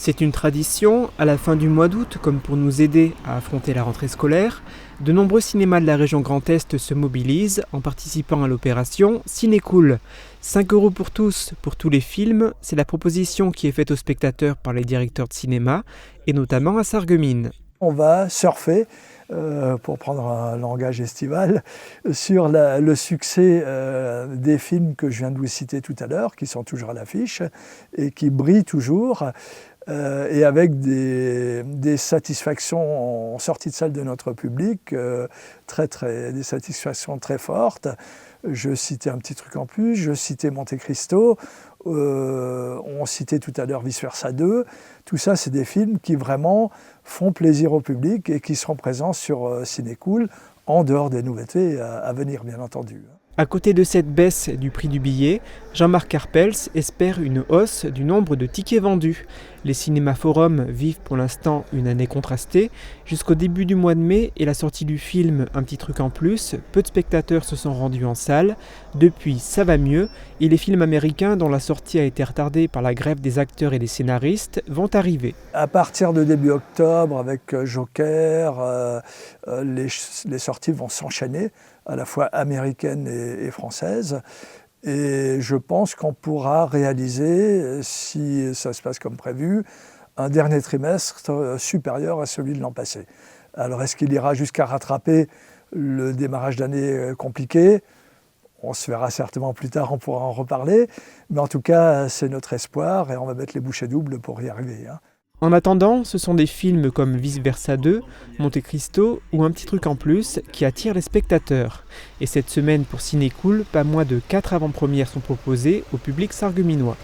C'est une tradition, à la fin du mois d'août, comme pour nous aider à affronter la rentrée scolaire, de nombreux cinémas de la région Grand Est se mobilisent en participant à l'opération Cinécool. 5 € pour tous les films, c'est la proposition qui est faite aux spectateurs par les directeurs de cinéma, et notamment à Sarreguemines. On va surfer, pour prendre un langage estival, sur le succès des films que je viens de vous citer tout à l'heure, qui sont toujours à l'affiche et qui brillent toujours, et avec des satisfactions en sortie de salle de notre public, des satisfactions très fortes. Je citais Un petit truc en plus, je citais Monte Cristo, on citait tout à l'heure Vice Versa 2. Tout ça, c'est des films qui vraiment font plaisir au public et qui seront présents sur Cinécool, en dehors des nouveautés à venir, bien entendu. À côté de cette baisse du prix du billet, Jean-Marc Carpels espère une hausse du nombre de tickets vendus. Les cinémas forums vivent pour l'instant une année contrastée. Jusqu'au début du mois de mai et la sortie du film Un petit truc en plus, peu de spectateurs se sont rendus en salle. Depuis, ça va mieux et les films américains dont la sortie a été retardée par la grève des acteurs et des scénaristes vont arriver. À partir de début octobre, avec Joker, les sorties vont s'enchaîner, à la fois américaines et françaises. Et je pense qu'on pourra réaliser, si ça se passe comme prévu, un dernier trimestre supérieur à celui de l'an passé. Alors est-ce qu'il ira jusqu'à rattraper le démarrage d'année compliqué ? On se verra certainement plus tard, on pourra en reparler. Mais en tout cas, c'est notre espoir et on va mettre les bouchées doubles pour y arriver. En attendant, ce sont des films comme Vice Versa 2, Monte Cristo ou Un petit truc en plus qui attirent les spectateurs. Et cette semaine pour Cinécool, pas moins de 4 avant-premières sont proposées au public sarregueminois.